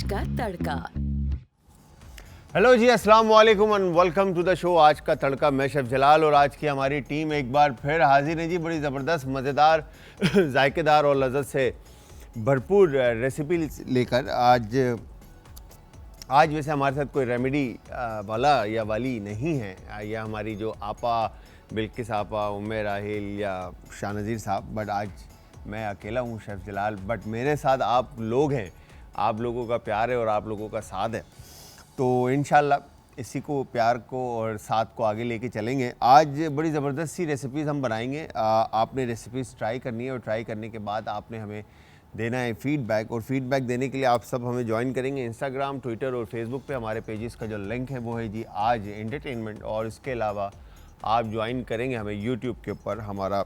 आज का तड़का। हेलो जी, अस्सलाम वालेकुम and welcome to the show आज का तड़का। मैं शेफ जलाल और आज की हमारी टीम एक बार फिर हाजिर है जी, बड़ी ज़बरदस्त, मज़ेदार, जायकेदार और लज़्ज़त से भरपूर रेसिपी लेकर। आज वैसे हमारे साथ कोई रेमेडी वाला या वाली नहीं है, या हमारी जो आपा बिल्किस आपा, उम्मे राहिल या शाहनज़ीर साहब, बट आज मैं अकेला हूँ शेफ जलाल। बट मेरे साथ आप लोग हैं, आप लोगों का प्यार है और आप लोगों का साथ है, तो इंशाल्लाह इसी को, प्यार को और साथ को आगे लेके चलेंगे। आज बड़ी ज़बरदस्त सी रेसिपीज़ हम बनाएंगे। आपने रेसिपीज़ ट्राई करनी है और ट्राई करने के बाद आपने हमें देना है फ़ीडबैक, और फ़ीडबैक देने के लिए आप सब हमें ज्वाइन करेंगे इंस्टाग्राम, ट्विटर और फेसबुक पे। हमारे पेजेस का जो लिंक है वो है जी आज एंटरटेनमेंट, और इसके अलावा आप ज्वाइन करेंगे हमें यूट्यूब के ऊपर। हमारा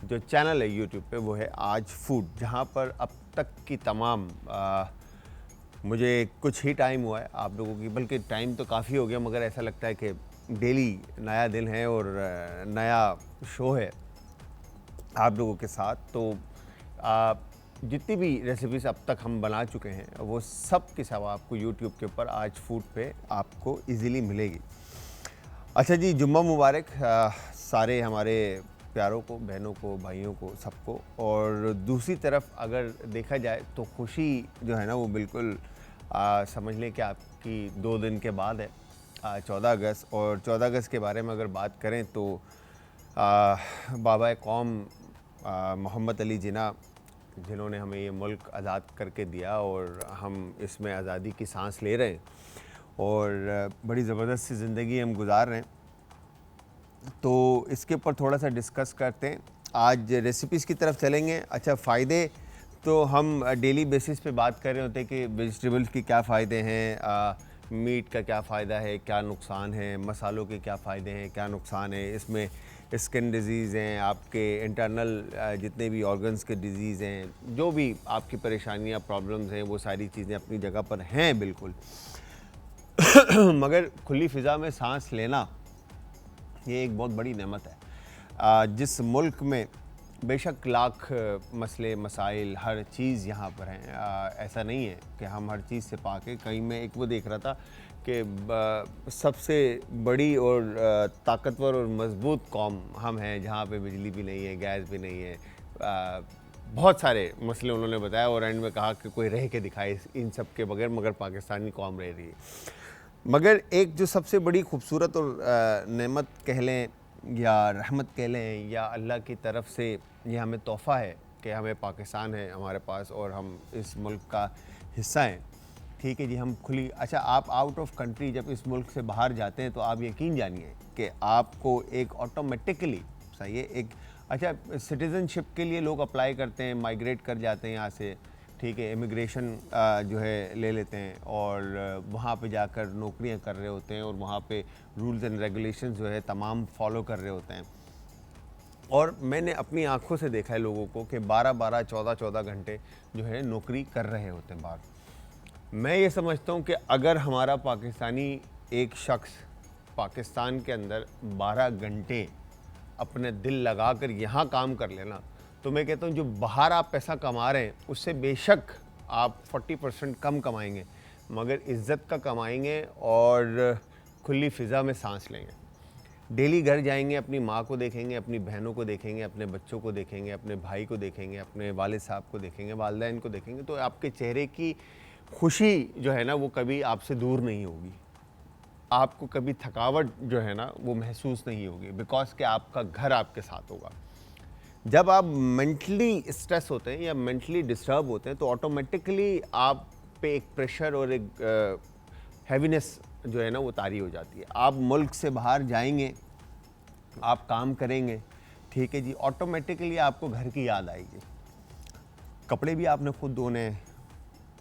जो चैनल है यूट्यूब पे वो है आज फूड, जहाँ पर अब तक की तमाम मुझे कुछ ही टाइम हुआ है आप लोगों की, बल्कि टाइम तो काफ़ी हो गया, मगर ऐसा लगता है कि डेली नया दिन है और नया शो है आप लोगों के साथ। तो जितनी भी रेसिपीज़ अब तक हम बना चुके हैं वो सब की सब आपको यूट्यूब के ऊपर आज फूड पे आपको इजीली मिलेगी। अच्छा जी, जुम्मा मुबारक सारे हमारे प्यारों को, बहनों को, भाइयों को, सबको। और दूसरी तरफ अगर देखा जाए तो खुशी जो है ना वो बिल्कुल समझ लें कि आपकी 2 दिन के बाद है, 14 अगस्त। और 14 अगस्त के बारे में अगर बात करें तो बाबा कौम मोहम्मद अली जिन्ना, जिन्होंने हमें ये मुल्क आज़ाद करके दिया और हम इसमें आज़ादी की सांस ले रहे हैं और बड़ी ज़बरदस्त सी ज़िंदगी हम गुजार रहे हैं। तो इसके ऊपर थोड़ा सा डिस्कस करते हैं, आज रेसिपीज़ की तरफ चलेंगे। अच्छा, फ़ायदे तो हम डेली बेसिस पे बात कर रहे होते हैं कि वेजिटेबल्स के क्या फ़ायदे हैं, मीट का क्या फ़ायदा है, क्या नुकसान है, मसालों के क्या फ़ायदे हैं, क्या नुकसान है, इसमें स्किन डिजीज़ हैं, आपके इंटरनल जितने भी ऑर्गन्स के डिजीज़ हैं, जो भी आपकी परेशानियाँ, प्रॉब्लम्स हैं, वो सारी चीज़ें अपनी जगह पर हैं बिल्कुल। मगर खुली फ़िज़ा में सांस लेना ये एक बहुत बड़ी नेमत है। जिस मुल्क में बेशक लाख मसले मसाइल, हर चीज़ यहाँ पर हैं, ऐसा नहीं है कि हम हर चीज़ से पाक हैं। कहीं मैं एक वो देख रहा था कि सबसे बड़ी और ताकतवर और मजबूत कौम हम हैं, जहाँ पे बिजली भी नहीं है, गैस भी नहीं है, बहुत सारे मसले उन्होंने बताया, और एंड में कहा कि कोई रह के दिखाए इन सब के बगैर, मगर पाकिस्तानी कौम रह रही है। मगर एक जो सबसे बड़ी खूबसूरत और नेमत कह लें या रहमत कह लें या अल्लाह की तरफ से ये हमें तोहफ़ा है कि हमें पाकिस्तान है हमारे पास और हम इस मुल्क का हिस्सा हैं। ठीक है जी, हम खुली। अच्छा, आप आउट ऑफ कंट्री जब इस मुल्क से बाहर जाते हैं तो आप यकीन जानिए कि आपको एक ऑटोमेटिकली, सही है, एक अच्छा सिटीज़नशिप के लिए लोग अप्लाई करते हैं, माइग्रेट कर जाते हैं यहाँ से, ठीक है, इमिग्रेशन जो है ले लेते हैं और वहाँ पे जाकर नौकरियाँ कर रहे होते हैं और वहाँ पे रूल्स एंड रेगुलेशंस जो है तमाम फॉलो कर रहे होते हैं। और मैंने अपनी आंखों से देखा है लोगों को कि 12-12, 14-14 घंटे जो है नौकरी कर रहे होते हैं बाहर। मैं ये समझता हूँ कि अगर हमारा पाकिस्तानी एक शख्स पाकिस्तान के अंदर 12 घंटे अपने दिल लगा कर यहाँ काम कर लेना, तो मैं कहता हूँ जो बाहर आप पैसा कमा रहे हैं उससे बेशक आप 40% कम कमाएंगे, मगर इज़्ज़त का कमाएंगे और खुली फ़िज़ा में सांस लेंगे। डेली घर जाएंगे, अपनी माँ को देखेंगे, अपनी बहनों को देखेंगे, अपने बच्चों को देखेंगे, अपने भाई को देखेंगे, अपने वालिद साहब को देखेंगे, वालिदैन को देखेंगे, तो आपके चेहरे की खुशी जो है ना वो कभी आपसे दूर नहीं होगी। आपको कभी थकावट जो है ना वो महसूस नहीं होगी, बिकॉज कि आपका घर आपके साथ होगा। जब आप मेंटली स्ट्रेस होते हैं या मेंटली डिस्टर्ब होते हैं तो ऑटोमेटिकली आप पे एक प्रेशर और एक हैवीनेस जो है ना वो तारी हो जाती है। आप मुल्क से बाहर जाएंगे, आप काम करेंगे, ठीक है जी, ऑटोमेटिकली आपको घर की याद आएगी। कपड़े भी आपने खुद धोने हैं,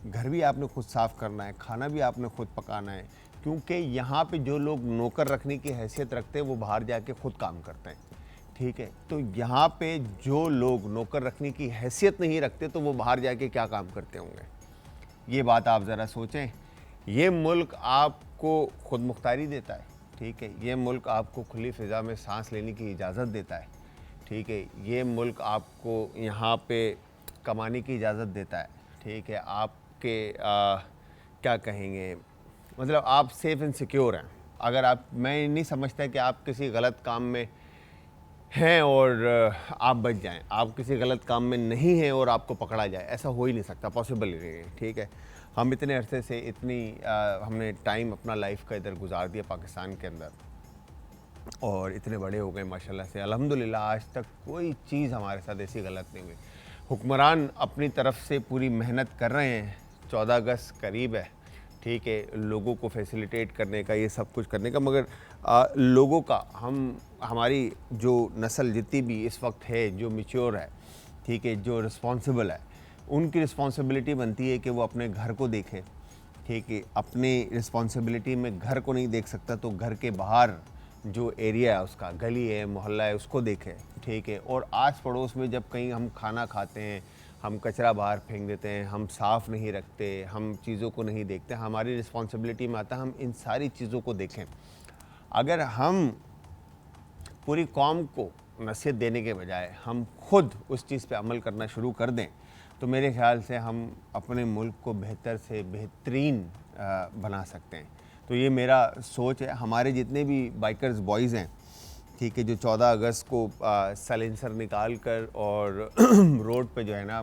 घर भी आपने खुद साफ़ करना है, खाना भी आपने खुद पकाना है, क्योंकि यहाँ पे जो लोग नौकर रखने की हैसियत रखते हैं वो बाहर जाके खुद काम करते हैं, ठीक है। तो यहाँ पे जो लोग नौकर रखने की हैसियत नहीं रखते तो वो बाहर जाके क्या काम करते होंगे, ये बात आप ज़रा सोचें। ये मुल्क आपको खुद मुख्तारी देता है, ठीक है, ये मुल्क आपको खुली फ़िज़ा में सांस लेने की इजाज़त देता है, ठीक है, ये मुल्क आपको यहाँ पे कमाने की इजाज़त देता है, ठीक है, आपके क्या कहेंगे, मतलब आप सेफ एंड सिक्योर हैं। अगर आप, मैं नहीं समझता कि आप किसी गलत काम में हैं और आप बच जाएं, आप किसी गलत काम में नहीं हैं और आपको पकड़ा जाए, ऐसा हो ही नहीं सकता, पॉसिबल ही नहीं है। ठीक है, हम इतने अरसे से हमने टाइम अपना लाइफ का इधर गुजार दिया पाकिस्तान के अंदर और इतने बड़े हो गए माशाल्लाह से, अल्हम्दुलिल्लाह आज तक कोई चीज़ हमारे साथ ऐसी गलत नहीं हुई। हुक्मरान अपनी तरफ से पूरी मेहनत कर रहे हैं, 14 अगस्त करीब है, ठीक है, लोगों को फैसिलिटेट करने का, ये सब कुछ करने का, मगर लोगों का, हमारी जो नस्ल जितनी भी इस वक्त है, जो मैच्योर है, ठीक है, जो रिस्पॉन्सिबल है, उनकी रिस्पॉन्सिबिलिटी बनती है कि वो अपने घर को देखें। ठीक है, अपनी रिस्पॉन्सिबिलिटी में घर को नहीं देख सकता तो घर के बाहर जो एरिया है उसका, गली है, मोहल्ला है, उसको देखें। ठीक है, और आस पड़ोस में जब कहीं हम खाना खाते हैं, हम कचरा बाहर फेंक देते हैं, हम साफ़ नहीं रखते, हम चीज़ों को नहीं देखते, हमारी रिस्पॉन्सिबिलिटी में आता है हम इन सारी चीज़ों को देखें। अगर हम पूरी कौम को नसीहत देने के बजाय हम खुद उस चीज़ पे अमल करना शुरू कर दें तो मेरे ख़्याल से हम अपने मुल्क को बेहतर से बेहतरीन बना सकते हैं। तो ये मेरा सोच है। हमारे जितने भी बाइकर्स बॉयज़ हैं, ठीक है, जो 14 अगस्त को साइलेंसर निकाल कर और रोड पे जो है ना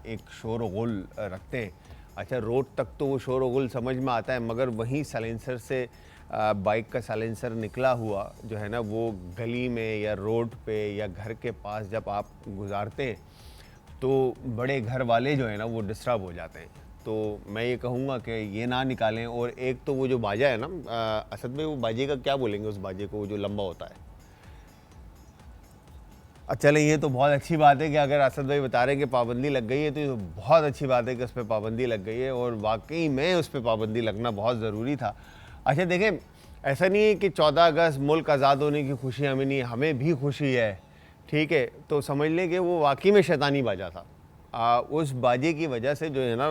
एक शोर व गुल रखते हैं। अच्छा, रोड तक तो वो शोर व गुल समझ में आता है, मगर वहीं साइलेंसर से बाइक का साइलेंसर निकला हुआ जो है ना, वो गली में या रोड पे या घर के पास जब आप गुजारते हैं तो बड़े घर वाले जो है ना वो डिस्टर्ब हो जाते हैं। तो मैं ये कहूँगा कि ये ना निकालें। और एक तो वो जो बाजा है ना, असद में वो बाजे का क्या बोलेंगे उस बाजे को, वो जो लंबा होता है। चलें, ये तो बहुत अच्छी बात है कि अगर असद भाई बता रहे हैं कि पाबंदी लग गई है तो ये बहुत अच्छी बात है कि उस पर पाबंदी लग गई है, और वाकई में उस पर पाबंदी लगना बहुत ज़रूरी था। अच्छा देखें, ऐसा नहीं है कि 14 अगस्त मुल्क आज़ाद होने की खुशी हमें नहीं, हमें भी खुशी है। ठीक है, तो समझ लें कि वो वाकई में शैतानी बाजा था। उस बाजे की वजह से जो है ना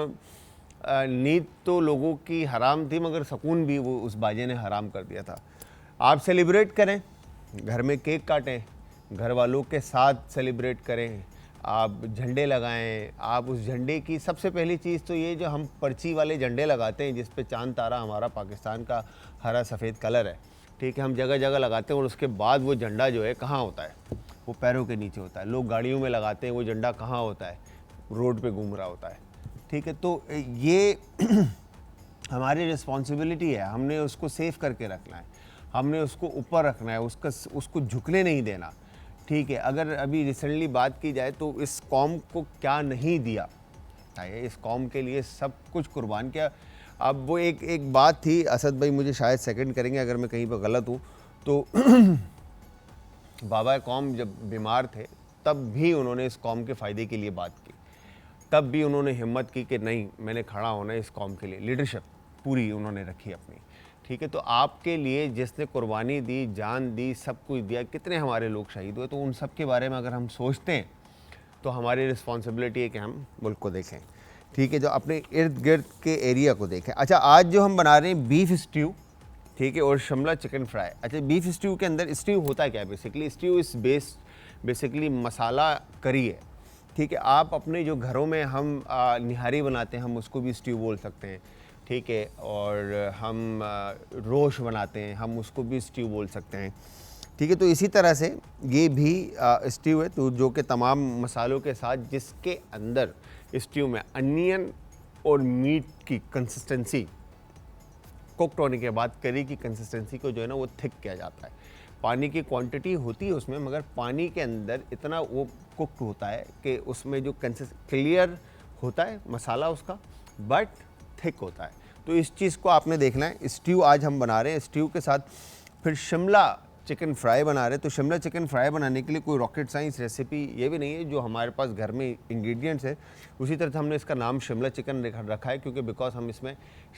नींद तो लोगों की हराम थी, मगर सुकून भी वो उस बाजे ने हराम कर दिया था। आप सेलिब्रेट करें, घर में केक काटें, घर वालों के साथ सेलिब्रेट करें, आप झंडे लगाएं। आप उस झंडे की सबसे पहली चीज़ तो ये, जो हम पर्ची वाले झंडे लगाते हैं जिस पे चांद तारा हमारा पाकिस्तान का हरा सफ़ेद कलर है, ठीक है, हम जगह जगह लगाते हैं, और उसके बाद वो झंडा जो है कहाँ होता है, वो पैरों के नीचे होता है। लोग गाड़ियों में लगाते हैं, वो झंडा कहाँ होता है, रोड पे घूम रहा होता है। ठीक है, तो ये हमारी रिस्पॉन्सिबिलिटी है, हमने उसको सेव करके रखना है, हमने उसको ऊपर रखना है, उसको झुकने नहीं देना। ठीक है, अगर अभी रिसेंटली बात की जाए तो इस कौम को क्या नहीं दिया, इस कौम के लिए सब कुछ कुर्बान किया। अब वो एक बात थी, असद भाई मुझे शायद सेकंड करेंगे अगर मैं कहीं पर गलत हूँ तो बाबा कौम जब बीमार थे तब भी उन्होंने इस कौम के फ़ायदे के लिए बात की, तब भी उन्होंने हिम्मत की कि नहीं, मैंने खड़ा होना है इस कौम के लिए, लीडरशिप पूरी उन्होंने रखी अपनी। ठीक है, तो आपके लिए जिसने कुर्बानी दी, जान दी, सब कुछ दिया, कितने हमारे लोग शहीद हुए, तो उन सब के बारे में अगर हम सोचते हैं तो हमारी रिस्पॉन्सिबिलिटी है कि हम मुल्क को देखें। ठीक है, जो अपने इर्द गिर्द के एरिया को देखें। अच्छा, आज जो हम बना रहे हैं बीफ स्ट्यू, ठीक है, और शिमला चिकन फ्राई। अच्छा, बीफ स्ट्यू के अंदर स्ट्यू होता क्या है बेसिकली? स्ट्यू इस बेसिकली मसाला करी है। ठीक है, आप अपने जो घरों में हम निहारी बनाते हैं, हम उसको भी स्ट्यू बोल सकते हैं। ठीक है, और हम रोश बनाते हैं, हम उसको भी स्ट्यू बोल सकते हैं। ठीक है, तो इसी तरह से ये भी स्ट्यू है, तो जो कि तमाम मसालों के साथ, जिसके अंदर स्ट्यू में अनियन और मीट की कंसिस्टेंसी कुकड होने के बाद, करी की कंसिस्टेंसी को जो है ना वो थिक किया जाता है। पानी की क्वांटिटी होती है उसमें, मगर पानी के अंदर इतना वो कुकड होता है कि उसमें जो क्लियर होता है मसाला उसका, बट थिक होता है। तो इस चीज़ को आपने देखना है। स्ट्यू आज हम बना रहे हैं, स्ट्यू के साथ फिर शिमला चिकन फ्राई बना रहे हैं। तो शिमला चिकन फ्राई बनाने के लिए कोई रॉकेट साइंस रेसिपी ये भी नहीं है, जो हमारे पास घर में इंग्रेडिएंट्स है उसी तरह से हमने इसका नाम शिमला चिकन रखा है, क्योंकि बिकॉज हम इसमें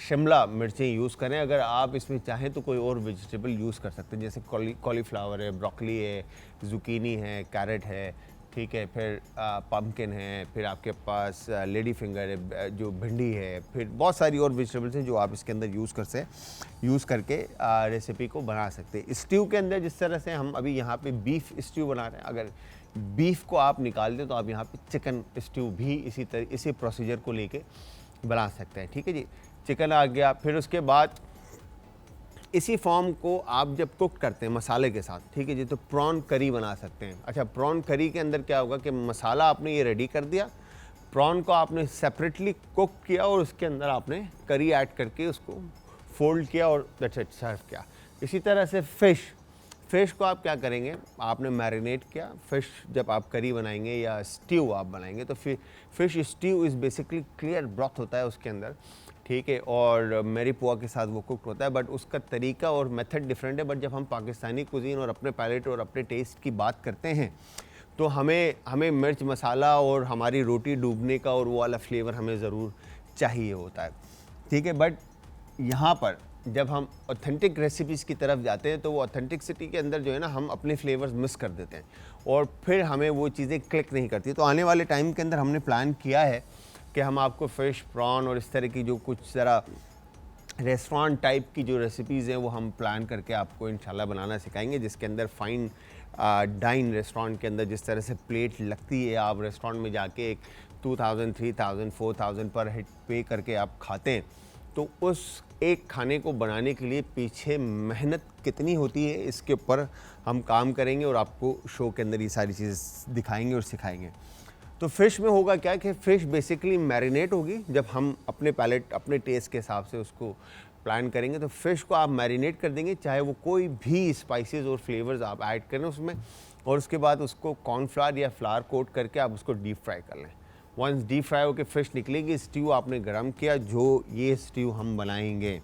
शिमला मिर्चें यूज़ करें। अगर आप इसमें चाहें तो कोई और वेजिटेबल यूज़ कर सकते हैं, जैसे कॉलीफ्लावर है, ब्रोकली है, जुकीनी है, कैरेट है, ठीक है, फिर पम्पकिन है, फिर आपके पास लेडी फिंगर है, जो भिंडी है, फिर बहुत सारी और वेजिटेबल्स हैं जो आप इसके अंदर यूज़ करके रेसिपी को बना सकते हैं। स्ट्यू के अंदर जिस तरह से हम अभी यहाँ पे बीफ स्ट्यू बना रहे हैं, अगर बीफ को आप निकाल दें तो आप यहाँ पे चिकन स्ट्यू भी इसी प्रोसीजर को लेके बना सकते हैं। ठीक है जी, चिकन आ गया। फिर उसके बाद इसी फॉर्म को आप जब कुक करते हैं मसाले के साथ, ठीक है जी, तो प्रॉन करी बना सकते हैं। अच्छा, प्रॉन करी के अंदर क्या होगा कि मसाला आपने ये रेडी कर दिया, प्रॉन को आपने सेपरेटली कुक किया और उसके अंदर आपने करी ऐड करके उसको फोल्ड किया और दैट्स इट, सर्व किया। इसी तरह से फ़िश को आप क्या करेंगे, आपने मैरिनेट किया। फ़िश जब आप करी बनाएंगे या स्ट्यू आप बनाएंगे तो फिर fish stew is basically clear broth होता है उसके अंदर, ठीक है, और मेरी पुआ के साथ वो कुक होता है, बट उसका तरीका और मेथड डिफरेंट है। बट जब हम पाकिस्तानी कुजीन और अपने पैलेट और अपने टेस्ट की बात करते हैं तो हमें मिर्च मसाला और हमारी रोटी डूबने का और वो वाला फ्लेवर हमें ज़रूर चाहिए होता है, ठीक है। बट यहाँ पर जब हम ऑथेंटिक रेसिपीज़ की तरफ जाते हैं तो वो ऑथेंटिसिटी के अंदर जो है ना, हम अपने फ्लेवर्स मिस कर देते हैं और फिर हमें वो चीज़ें क्लिक नहीं करती। तो आने वाले टाइम के अंदर हमने प्लान किया है कि हम आपको फ़िश, प्रॉन और इस तरह की जो कुछ ज़रा रेस्टोरेंट टाइप की जो रेसिपीज़ हैं वो हम प्लान करके आपको इंशाल्लाह बनाना सिखाएंगे, जिसके अंदर फ़ाइन डाइन रेस्टोरेंट के अंदर जिस तरह से प्लेट लगती है, आप रेस्टोरेंट में जाके एक 2000, 3000, 4000 पर हेड पे करके आप खाते हैं, तो उस एक खाने को बनाने के लिए पीछे मेहनत कितनी होती है इसके ऊपर हम काम करेंगे और आपको शो के अंदर ये सारी चीज़ें दिखाएंगे और सिखाएंगे। तो फ़िश में होगा क्या कि फ़िश बेसिकली मैरिनेट होगी। जब हम अपने पैलेट, अपने टेस्ट के हिसाब से उसको प्लान करेंगे तो फ़िश को आप मैरिनेट कर देंगे, चाहे वो कोई भी स्पाइसेस और फ्लेवर्स आप ऐड करें उसमें, और उसके बाद उसको कॉर्नफ्लावर या फ्लावर कोट करके आप उसको डीप फ्राई कर लें। वंस डीप फ्राई होकर फ़िश निकलेगी, स्ट्यू आपने गरम किया, जो ये स्ट्यू हम बनाएंगे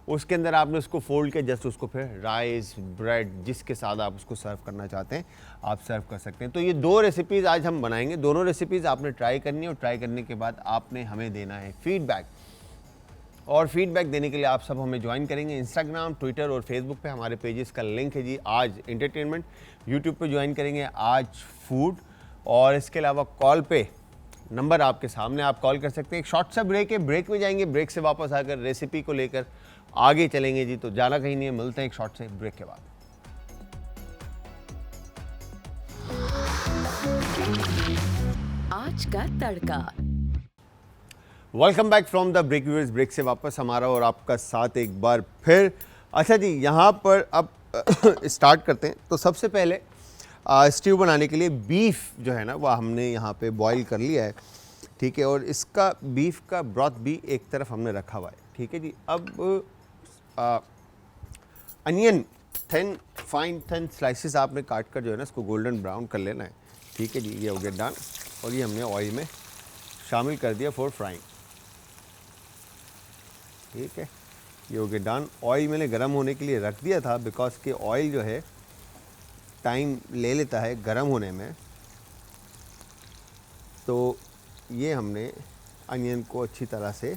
उसके अंदर आपने उसको फोल्ड किया, जस्ट उसको फिर राइस, ब्रेड, जिसके साथ आप उसको सर्व करना चाहते हैं आप सर्व कर सकते हैं। तो ये 2 रेसिपीज़ आज हम बनाएंगे, दोनों रेसिपीज़ आपने ट्राई करनी है और ट्राई करने के बाद आपने हमें देना है फीडबैक। और फीडबैक देने के लिए आप सब हमें ज्वाइन करेंगे इंस्टाग्राम, ट्विटर और फेसबुक पे, हमारे पेजेस का लिंक है जी आज एंटरटेनमेंट। यूट्यूब पे ज्वाइन करेंगे आज फूड, और इसके अलावा कॉल पे नंबर आपके सामने, आप कॉल कर सकते हैं। एक शॉर्ट सा ब्रेक है, ब्रेक में जाएंगे, ब्रेक से वापस आकर रेसिपी को लेकर आगे चलेंगे जी। तो जाना कहीं नहीं है, मिलते हैं एक शॉर्ट से ब्रेक के बाद। आज का तड़का। Welcome back from the break viewers. Break से वापस हमारा और आपका साथ एक बार फिर। अच्छा जी, यहाँ पर अब स्टार्ट करते हैं। तो सबसे पहले स्ट्यू बनाने के लिए बीफ जो है ना वो हमने यहाँ पे बॉईल कर लिया है, ठीक है, और इसका बीफ का ब्रॉथ भी एक तरफ हमने रखा हुआ है, ठीक है जी। अब अनियन फाइन थिन स्लाइसेस आपने काट कर जो है ना इसको गोल्डन ब्राउन कर लेना है, ठीक है जी। ये हो गया डन, और ये हमने ऑयल में शामिल कर दिया फॉर फ्राइंग, ठीक है। ये हो गया डन। ऑयल मैंने गर्म होने के लिए रख दिया था बिकॉज कि ऑयल जो है टाइम ले लेता है गर्म होने में। तो ये हमने अनियन को अच्छी तरह से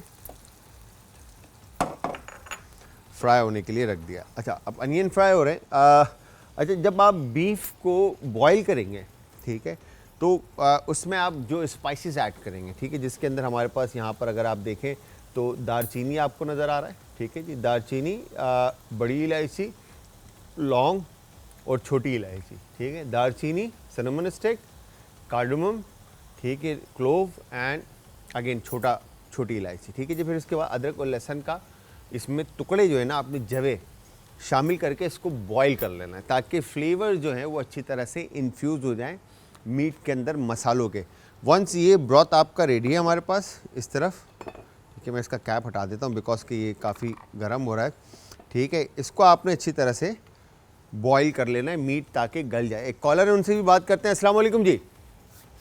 फ्राई होने के लिए रख दिया। अच्छा, अब अनियन फ्राई हो रहे हैं। अच्छा, जब आप बीफ को बॉईल करेंगे, ठीक है, तो उसमें आप जो स्पाइसेस ऐड करेंगे, ठीक है, जिसके अंदर हमारे पास यहाँ पर अगर आप देखें तो दालचीनी आपको नज़र आ रहा है, ठीक है जी। दालचीनी, बड़ी इलायची, लौंग और छोटी इलायची, ठीक है। दालचीनी, सिनेमन स्टिक, कार्डमम, ठीक है, क्लोव एंड अगेन छोटी इलायची, ठीक है जी। फिर उसके बाद अदरक और लहसुन का इसमें टुकड़े जो है ना आपने जवे शामिल करके इसको बॉईल कर लेना है, ताकि फ्लेवर जो है वो अच्छी तरह से इन्फ्यूज़ हो जाए मीट के अंदर मसालों के। वंस ये ब्रॉथ आपका रेडी है हमारे पास इस तरफ, ठीक है, मैं इसका कैप हटा देता हूँ बिकॉज कि ये काफ़ी गर्म हो रहा है, ठीक है। इसको आपने अच्छी तरह से बॉईल कर लेना है मीट, ताकि गल जाए। एक कॉलर है, उनसे भी बात करते हैं। अस्सलाम वालेकुम जी।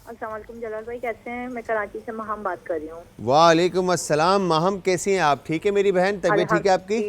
अस्सलाम वालेकुम जलाल भाई, कैसे हैं? मैं कराची से महम बात कर रही हूँ। वालेकुम अस्सलाम महम, कैसी हैं आप? ठीक है मेरी बहन, तबीयत ठीक है आपकी?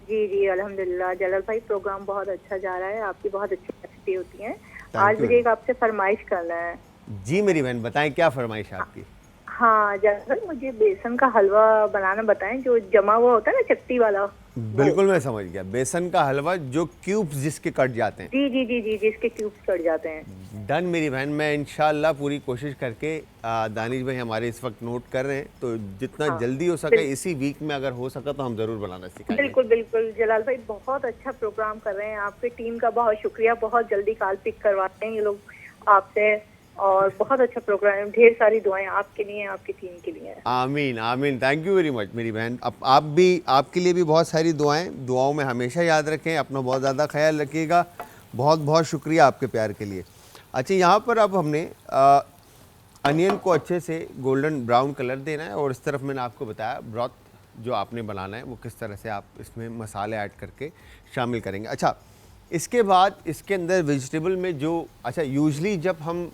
जी जी अल्हम्दुलिल्लाह। जलाल भाई, प्रोग्राम बहुत अच्छा जा रहा है, आपकी बहुत अच्छी रेसिपी होती है। Thank आज you. मुझे एक आपसे फरमाइश करना है। जी मेरी बहन, बताएं क्या फरमाइश है आपकी? हाँ जलाल भाई, मुझे बेसन का हलवा बनाना बताएं, जो जमा हुआ होता है ना चट्टी वाला। बिल्कुल मैं समझ गया, बेसन का हलवा जो क्यूब्स जिसके कट जाते हैं। जी जी जी जी, जिसके क्यूब्स कट जाते हैं। डन मेरी बहन, मैं इंशाल्लाह पूरी कोशिश करके, दानिश भाई हमारे इस वक्त नोट कर रहे हैं, तो जितना जल्दी हो सके इसी वीक में अगर हो सका तो हम ज़रूर बनाना सिखाएंगे। बिल्कुल बिल्कुल जलाल भाई, बहुत अच्छा प्रोग्राम कर रहे हैं, आपकी टीम का बहुत शुक्रिया। बहुत जल्दी कॉल पिक करवाते हैं ये लोग आपसे, और बहुत अच्छा प्रोग्राम, ढेर सारी दुआएं आपके लिए, आपकी टीम के लिए। आमीन आमीन, थैंक यू वेरी मच मेरी बहन। अब आप भी, आपके लिए भी बहुत सारी दुआएं, दुआओं में हमेशा याद रखें, अपना बहुत ज़्यादा ख्याल रखिएगा। बहुत बहुत शुक्रिया आपके प्यार के लिए। अच्छा, यहाँ पर अब हमने अनियन को अच्छे से गोल्डन ब्राउन कलर देना है, और इस तरफ मैंने आपको बताया ब्रॉथ जो आपने बनाना है वो किस तरह से आप इसमें मसाले ऐड करके शामिल करेंगे। अच्छा, इसके बाद इसके अंदर वेजिटेबल में जो, अच्छा यूजली जब हम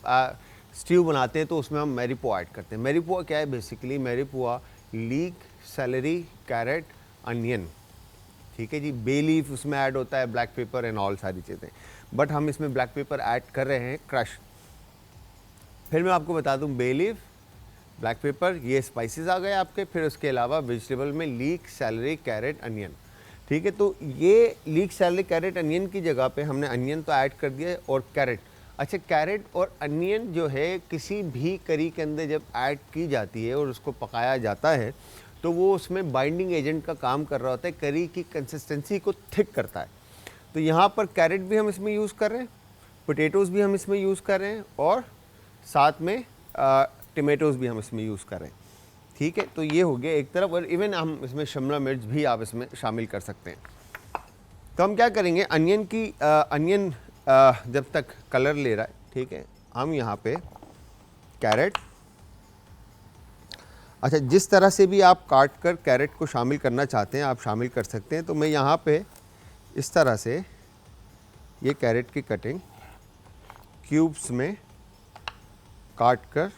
स्ट्यू बनाते हैं तो उसमें हम मैरीपुआ ऐड करते हैं। मैरीपुआ क्या है? Basically mirepoix leek, celery, carrot, onion, ठीक है जी। बे लीफ उसमें ऐड होता है, ब्लैक पेपर एंड ऑल सारी चीज़ें, बट हम इसमें ब्लैक पेपर ऐड कर रहे हैं क्रश। फिर मैं आपको बता दूं, बे लीफ, ब्लैक पेपर, ये स्पाइसेस आ गए आपके। फिर उसके अलावा वेजिटेबल में लीक, सैलरी, कैरेट, अनियन, ठीक है। तो ये लीक, सैलरी, कैरेट, अनियन की जगह पे हमने अनियन तो ऐड कर दिया है, और कैरेट। अच्छा, कैरेट और अनियन जो है किसी भी करी के अंदर जब ऐड की जाती है और उसको पकाया जाता है तो वो उसमें बाइंडिंग एजेंट का काम कर रहा होता है, करी की कंसिस्टेंसी को थिक करता है। तो यहाँ पर कैरेट भी हम इसमें यूज़ कर रहे हैं, पोटैटोज़ भी हम इसमें यूज़ कर रहे हैं, और साथ में टमेटोज़ भी हम इसमें यूज़ कर रहे हैं, ठीक है। तो ये हो गया एक तरफ, और इवन हम इसमें शिमला मिर्च भी आप इसमें शामिल कर सकते हैं। तो हम क्या करेंगे, अनियन जब तक कलर ले रहा है, ठीक है, हम यहाँ पे कैरेट, अच्छा जिस तरह से भी आप काट कर कैरेट को शामिल करना चाहते हैं आप शामिल कर सकते हैं। तो मैं यहाँ पे इस तरह से ये कैरेट की कटिंग क्यूब्स में काट कर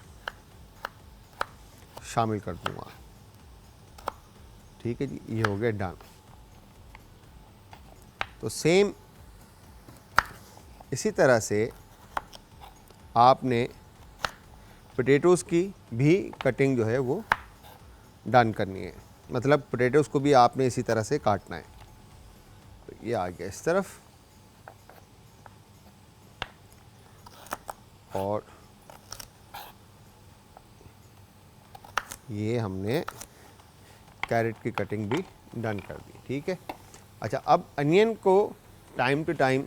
शामिल कर दूंगा, ठीक है जी। ये हो गया डन। तो सेम इसी तरह से आपने पोटैटोज़ की भी कटिंग जो है वो डन करनी है, मतलब पोटैटोज़ को भी आपने इसी तरह से काटना है। तो ये आ गया इस तरफ, और ये हमने कैरेट की कटिंग भी डन कर दी, ठीक है। अच्छा, अब अनियन को टाइम टू टाइम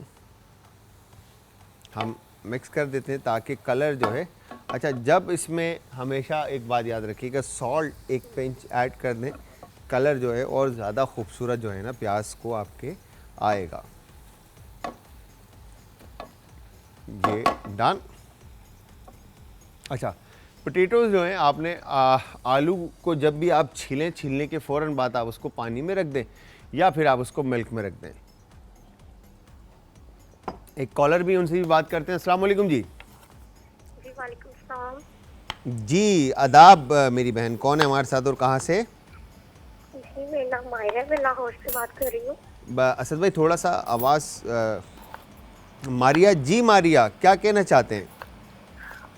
हम मिक्स कर देते हैं ताकि कलर जो है, अच्छा जब इसमें हमेशा एक बात याद रखिएगा, सॉल्ट एक पिंच ऐड कर दें, कलर जो है और ज़्यादा खूबसूरत जो है ना प्याज को आपके आएगा। ये डन। अच्छा, पोटैटोज़ जो हैं आपने आलू को जब भी आप छीलने के फ़ौरन बाद आप उसको पानी में रख दें, या फिर आप उसको मिल्क में रख दें। एक कॉलर भी, उनसे भी बात करते हैं। अस्सलाम वालेकुम जी। जी वालेकुम सलाम। जी आदाब मेरी बहन, कौन है हमारे साथ और कहाँ से? जी मेरा नाम मायरा है, मैं लाहौर से बात कर रही हूँ। असद भाई थोड़ा सा आवाज़, मारिया जी, मारिया क्या कहना चाहते हैं?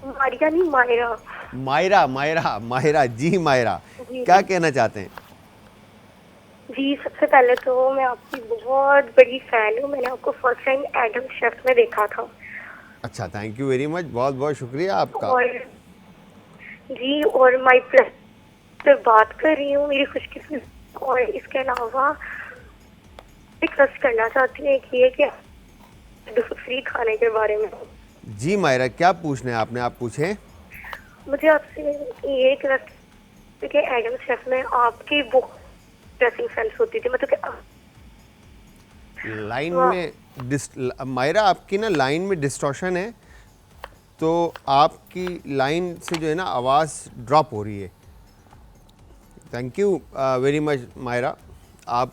मारिया नहीं, मायरा। मायरा, मायरा, मायरा जी, मायरा जी क्या जी कहना चाहते हैं? जी, सबसे पहले तो मैं आपकी बहुत बड़ी फैन हूँ। मैंने आपको फर्स्ट टाइम एडम शेफ में देखा था। अच्छा, थैंक यू वेरी मच, बहुत बहुत शुक्रिया आपका। और जी, और माई प्लस से बात कर रही हूँ, मेरी खुशकिस्मती। और इसके अलावा रिक्वेस्ट करना चाहती हूँ कि ये कि दूध फ्री खाने के बारे में। जी मायरा, क्या पूछना है आपने, आप पूछें। मुझे आपसे ये रिक्वेस्ट कि एडम शेफ में आपकी बहुत ड्रेसिंग सेंस होती थी, मतलब कि लाइन में मायरा आपकी ना लाइन में डिस्टॉर्शन है, तो आपकी लाइन से जो है ना आवाज़ ड्रॉप हो रही है। Thank you very much Myra. आप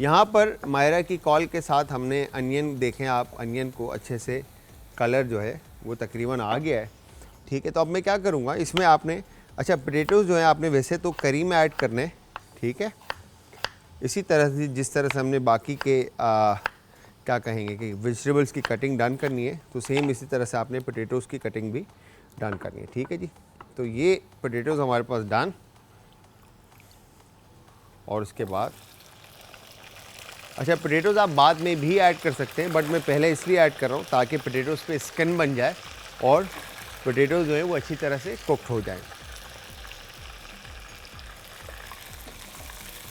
यहाँ पर मायरा की कॉल के साथ हमने अनियन देखें, आप अनियन को अच्छे से कलर जो है वो तकरीबन आ गया है, ठीक है। तो अब मैं क्या करूँगा इसमें, आपने अच्छा पोटैटोज़ जो है आपने वैसे तो करी में ऐड करने, ठीक है, इसी तरह से जिस तरह से हमने बाकी के क्या कहेंगे कि वेजिटेबल्स की कटिंग डन करनी है, तो सेम इसी तरह से आपने पोटैटोज़ की कटिंग भी डन करनी है, ठीक है जी। तो ये पोटैटोज़ हमारे पास डन, और उसके बाद अच्छा पोटैटोज़ आप बाद में भी ऐड कर सकते हैं, बट मैं पहले इसलिए ऐड कर रहा हूँ ताकि पोटैटोज़ पे स्किन बन जाए और पोटैटोज़ जो है वो अच्छी तरह से कुक्ड हो जाए।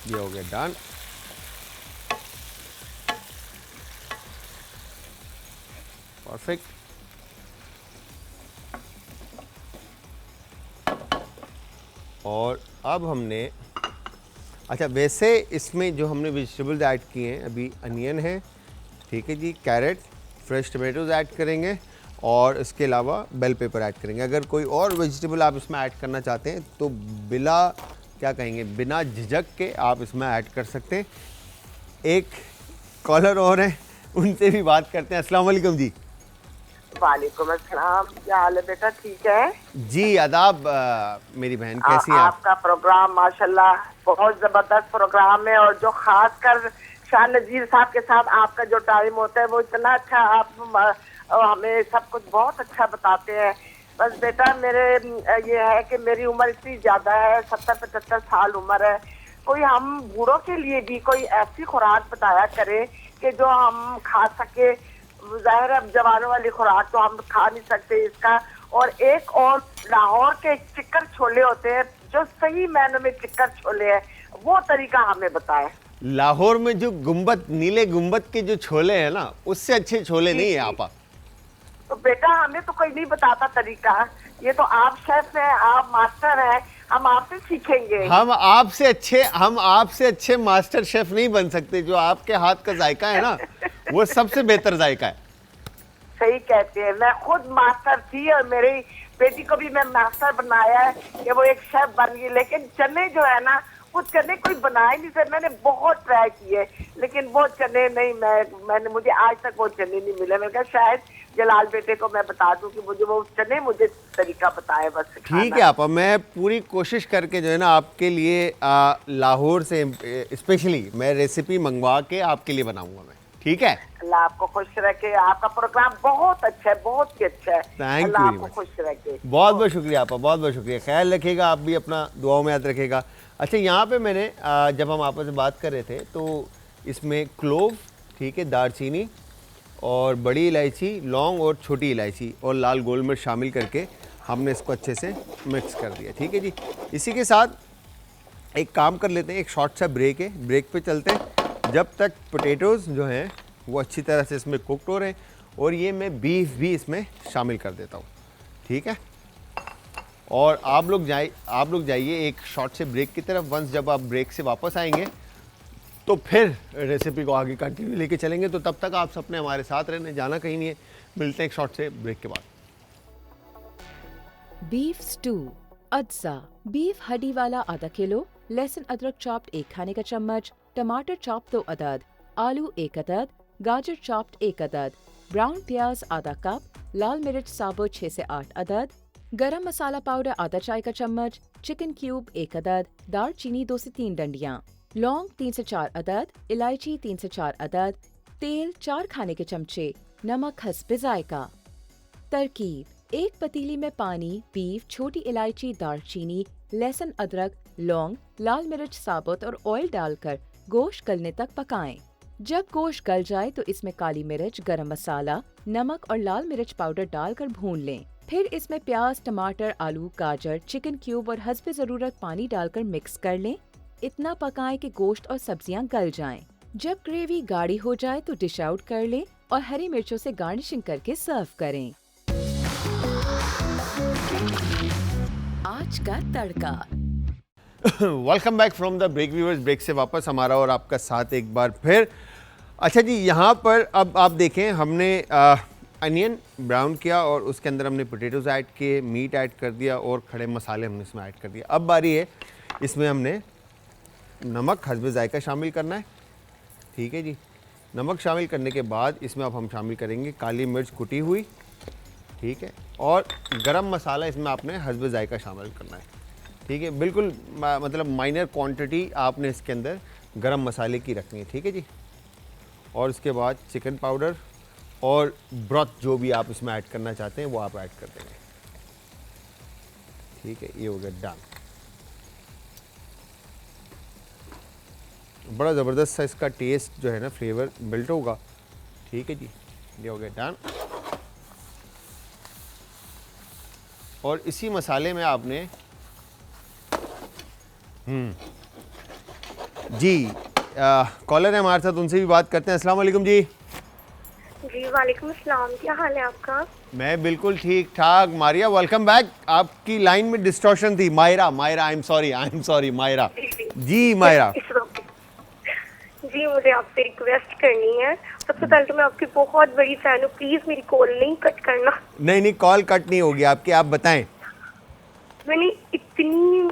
ये हो गया डन। परफेक्ट। और अब हमने, अच्छा वैसे इसमें जो हमने वेजिटेबल्स ऐड किए हैं अभी, अनियन है, ठीक है जी, कैरेट, फ्रेश टमाटोज ऐड करेंगे और इसके अलावा बेल पेपर ऐड करेंगे। अगर कोई और वेजिटेबल आप इसमें ऐड करना चाहते हैं तो बिला क्या कहेंगे, बिना झिझक के आप इसमें ऐड कर सकते हैं। एक कॉलर और हैं, उनसे भी बात करते हैं। अस्सलाम वालेकुम जी। वालेकुम अस्सलाम, क्या हाल है बेटा, ठीक है? जी आदाब मेरी बहन, कैसी हैं आप? आपका प्रोग्राम माशाल्लाह बहुत जबरदस्त प्रोग्राम है, और जो खास कर शाह नजीर साहब के साथ आपका जो टाइम होता है वो इतना अच्छा, आप हमें सब कुछ बहुत अच्छा बताते हैं। बस बेटा मेरे ये है कि मेरी उम्र इतनी ज्यादा है, 70-75 साल उम्र है। कोई हम बूढ़ों के लिए भी कोई ऐसी खुराक बताया करे कि जो हम खा सके। जाहिर है जवानों वाली खुराक तो हम खा नहीं सकते इसका। और एक और लाहौर के चिक्कर छोले होते हैं जो सही मायने में चिक्कर छोले हैं, वो तरीका हमें बताएं। लाहौर में जो गुंबद, नीले गुंबद के जो छोले हैं ना, उससे अच्छे छोले नहीं है आपा। तो बेटा हमें तो कोई नहीं बताता तरीका, ये तो आप शेफ हैं, आप मास्टर हैं, हम आपसे सीखेंगे। हम आपसे अच्छे मास्टर शेफ नहीं बन सकते। जो आपके हाथ का जायका है ना, वो सबसे बेहतर जायका है। सही कहते हैं, मैं खुद मास्टर थी और मेरी बेटी को भी मैं मास्टर बनाया है कि वो एक शेफ बन गई। लेकिन चने जो है ना, वो चने कोई बनाए नहीं थे। मैंने बहुत ट्राई किए लेकिन वो चने नहीं, मैंने मुझे आज तक वो चने नहीं मिले। मैंने कहा शायद जलाल बेटे को मैं बता दूं कि मुझे वो चने, मुझे तरीका बताए बस। ठीक है आपा, मैं पूरी कोशिश करके जो है ना आपके लिए लाहौर से स्पेशली मैं रेसिपी मंगवा के आपके लिए बनाऊंगा मैं, ठीक है? अल्लाह आपको खुश रखे, आपका प्रोग्राम बहुत अच्छा है, बहुत ही अच्छा है। थैंक अल्लाह यू, आपको खुश रखे। बहुत बहुत शुक्रिया आपा, बहुत बहुत शुक्रिया। ख्याल रखिएगा, आप भी अपना दुआओं में याद रखिएगा। अच्छा, यहाँ पे मैंने जब हम आपस में बात कर रहे थे तो इसमें क्लोव, ठीक है, दालचीनी और बड़ी इलायची, लौंग और छोटी इलायची और लाल गोल मिर्च शामिल करके हमने इसको अच्छे से मिक्स कर दिया, ठीक है जी। इसी के साथ एक काम कर लेते हैं, एक शॉर्ट सा ब्रेक है, ब्रेक पे चलते हैं जब तक पोटैटोज़ जो हैं वो अच्छी तरह से इसमें कुकड हो रहे हैं। और ये मैं बीफ भी इसमें शामिल कर देता हूँ, ठीक है? और आप लोग जाइए एक शॉर्ट से ब्रेक की तरफ। वंस जब आप ब्रेक से वापस आएंगे तो फिर रेसिपी को आगे कंटिन्यू लेके चलेंगे। तो तब तक आप सबने हमारे साथ रहने, जाना कहीं नहीं है। मिलते हैं एक शॉर्ट से ब्रेक के बाद। बीफ स्टू अज्जा, बीफ हड्डी वाला आधा किलो, लहसुन अदरक चॉप्ड 1 खाने का चम्मच, टमाटर चॉप्ड 2 अदद, आलू 1 अदद, गाजर चॉप्ड 1 अदद, ब्राउन प्याज आधा कप, लाल मिर्च साबुत 6 से 8 अदद, गरम मसाला पाउडर आधा चाय का चम्मच, चिकन क्यूब 1 अदद, दालचीनी 2 से 3 डंडियां, लौंग 3 से 4 अदद, इलायची 3 से 4 अदद, तेल 4 खाने के चमचे, नमक हस्बे जायका। तरकीब: एक पतीली में पानी, बीफ, छोटी इलायची, दालचीनी, लहसुन अदरक, लौंग, लाल मिर्च साबुत और ऑयल डालकर गोश्त गलने तक पकाएं। जब गोश्त गल जाए तो इसमें काली मिर्च, गरम मसाला, नमक और लाल मिर्च पाउडर डालकर भून लें। फिर इसमें प्याज, टमाटर, आलू, गाजर, चिकन क्यूब और हस्बे जरूरत पानी डालकर मिक्स कर लें। इतना पकाएं कि गोश्त और सब्जियां गल जाएं। जब ग्रेवी गाढ़ी हो जाए तो डिश आउट कर लें और हरी मिर्चों से गार्निशिंग करके सर्व करें। आज का तड़का। Welcome back from the break viewers. Break से वापस हमारा और आपका साथ एक बार फिर। अच्छा जी, यहाँ पर अब आप देखें, हमने अनियन ब्राउन किया और उसके अंदर हमने पोटैटोज़ ऐड किए, मीट ऐड कर दिया और खड़े मसाले हमने इसमें ऐड कर दिया। अब बारी है, इसमें हमने नमक हस्बे जायका शामिल करना है, ठीक है जी। नमक शामिल करने के बाद इसमें अब हम शामिल करेंगे काली मिर्च कुटी हुई, ठीक है, और गरम मसाला इसमें आपने हस्बे जायका शामिल करना है, ठीक है। बिल्कुल मतलब माइनर क्वांटिटी आपने इसके अंदर गरम मसाले की रखनी है, ठीक है जी। और उसके बाद चिकन पाउडर और ब्रॉथ जो भी आप इसमें ऐड करना चाहते हैं वो आप ऐड कर देंगे, ठीक है। ये हो गया डन। बड़ा ज़बरदस्त सा इसका टेस्ट जो है ना, फ्लेवर बिल्ट होगा, ठीक है जी। ये हो गया डन। और इसी मसाले में आपने जी कॉलर है हमारे साथ, उनसे भी बात करते हैं। अस्सलाम वालेकुम जी। जी वालेकुम अस्सलाम, क्या हाल है आपका? मैं बिल्कुल ठीक ठाक। Maria welcome back. आपकी लाइन में डिस्टॉर्शन थी। Myra, Myra, I am sorry Myra. जी जी मायरा। जी मुझे आपसे रिक्वेस्ट करनी है। सबसे पहले तो मैं आपकी बहुत बड़ी फैन हूँ, प्लीज मेरी कॉल नहीं कट करना। नहीं नहीं, कॉल कट नहीं होगी आपकी, आप बताएं। मैंने इतनी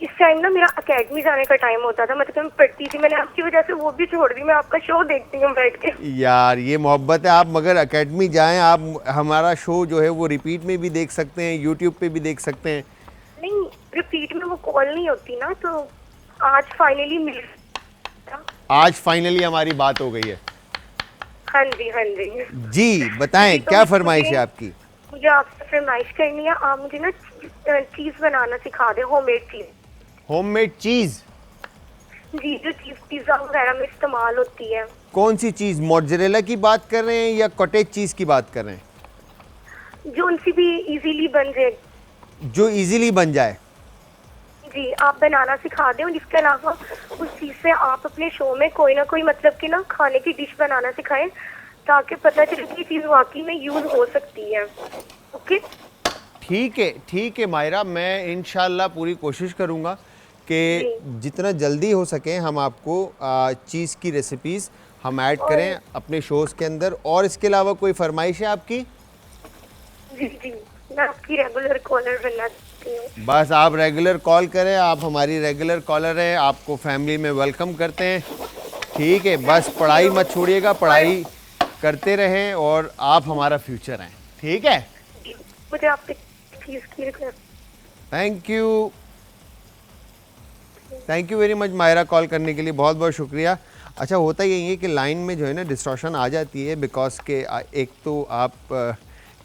इस टाइम ना मेरा एकेडमी जाने का टाइम होता था, मतलब मैं पढ़ती थी, मैंने आपकी वजह से वो भी छोड़ दी। मैं आपका शो देखती हूँ बैठ के। यार ये मोहब्बत है। आप मगर एकेडमी जाएं, आप हमारा शो जो है वो रिपीट में भी देख सकते हैं, यूट्यूब पे भी देख सकते हैं। नहीं, रिपीट में वो कॉल नहीं होती ना, तो आज फाइनली मिल। आज फाइनली हमारी बात हो गई है। हाँ जी हाँ जी। जी बताएं, तो क्या फरमाइश है आपकी? मुझे आपसे फरमाइश करनी है, आप मुझे ना चीज बनाना सिखा दे, होममेड चीज। होममेड चीज? जी, जो चीज पिज्जा वगैरह में इस्तेमाल होती है। कौन सी चीज? मोज़रेला की बात कर रहे हैं या कॉटेज चीज की बात कर रहे हैं? जो उनसे भी इजीली बन जाए। जो इजीली बन जाए। जी, आप बनाना सिखा दें, और इसके अलावा उस चीज से आप अपने शो में कोई ना कोई मतलब कि ना खाने की डिश बनाना सिखाएं, ताकि पता चले कि ये चीज वाकई में यूज हो सकती है। ओके, ठीक है मायरा, मैं इंशाल्लाह पूरी कोशिश करूँगा कि जितना जल्दी हो सके हम आपको चीज़ की रेसिपीज़ हम ऐड करें अपने शोज़ के अंदर। और इसके अलावा कोई फरमाइश है आपकी? जी जी, मैं आपकी रेगुलर कॉलर बनना चाहती हूँ। बस आप रेगुलर कॉल करें, आप हमारी रेगुलर कॉलर हैं, आपको फैमिली में वेलकम करते हैं। ठीक है, बस पढ़ाई मत छोड़िएगा, पढ़ाई करते रहें और आप हमारा फ्यूचर हैं। ठीक है, मुझे आपसे चीज की request. Thank you very much Myra, call करने के लिए बहुत बहुत शुक्रिया। अच्छा, होता यही है कि लाइन में जो है ना डिस्टॉर्शन आ जाती है, बिकॉज के एक तो आप